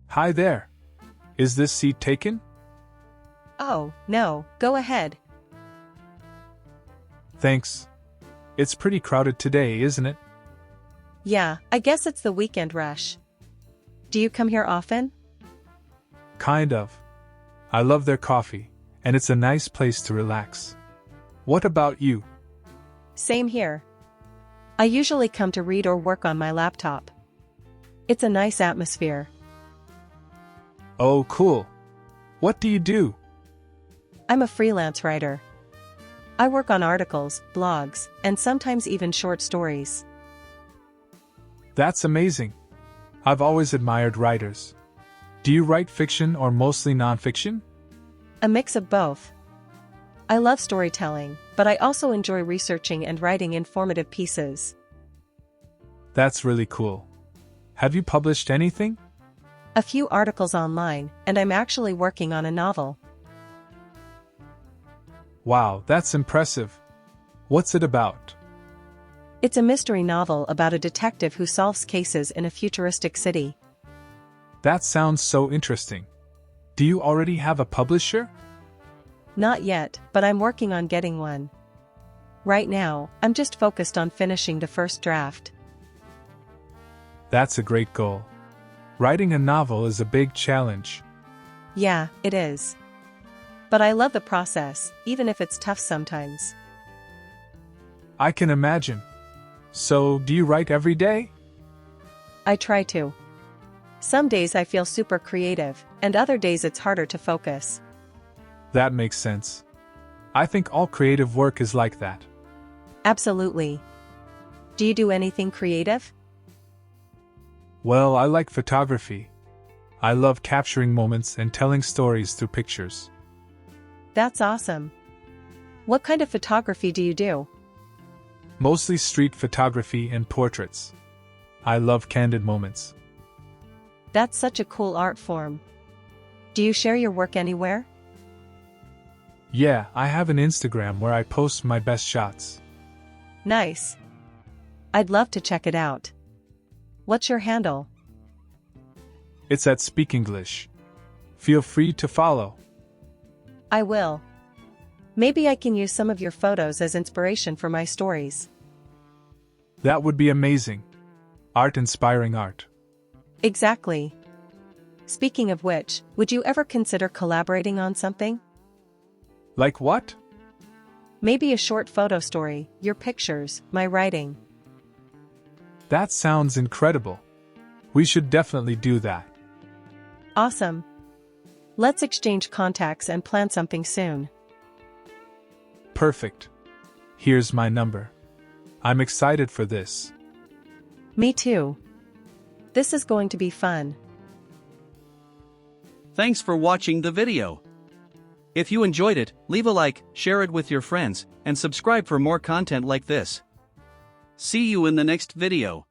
Hi there. Is this seat taken? Oh, no, go ahead. Thanks. It's pretty crowded today, isn't it? Yeah, I guess it's the weekend rush. Do you come here often? Kind of. I love their coffee, and it's a nice place to relax. What about you? Same here. I usually come to read or work on my laptop. It's a nice atmosphere. Oh, cool. What do you do? I'm a freelance writer. I work on articles, blogs, and sometimes even short stories. That's amazing. I've always admired writers. Do you write fiction or mostly nonfiction? A mix of both. I love storytelling, but I also enjoy researching and writing informative pieces. That's really cool. Have you published anything? A few articles online, and I'm actually working on a novel. Wow, that's impressive. What's it about? It's a mystery novel about a detective who solves cases in a futuristic city. That sounds so interesting. Do you already have a publisher? Not yet, but I'm working on getting one. Right now, I'm just focused on finishing the first draft. That's a great goal. Writing a novel is a big challenge. Yeah, it is. But I love the process, even if it's tough sometimes. I can imagine. So, do you write every day? I try to. Some days I feel super creative, and other days it's harder to focus. That makes sense. I think all creative work is like that. Absolutely. Do you do anything creative? Well, I like photography. I love capturing moments and telling stories through pictures. That's awesome. What kind of photography do you do? Mostly street photography and portraits. I love candid moments. That's such a cool art form. Do you share your work anywhere? Yeah, I have an Instagram where I post my best shots. Nice. I'd love to check it out. What's your handle? It's at Speak English. Feel free to follow. I will. Maybe I can use some of your photos as inspiration for my stories. That would be amazing. Art inspiring art. Exactly. Speaking of which, would you ever consider collaborating on something? Like what? Maybe a short photo story, your pictures, my writing. That sounds incredible. We should definitely do that. Awesome. Let's exchange contacts and plan something soon. Perfect. Here's my number. I'm excited for this. Me too. This is going to be fun. Thanks for watching the video. If you enjoyed it, leave a like, share it with your friends, and subscribe for more content like this. See you in the next video.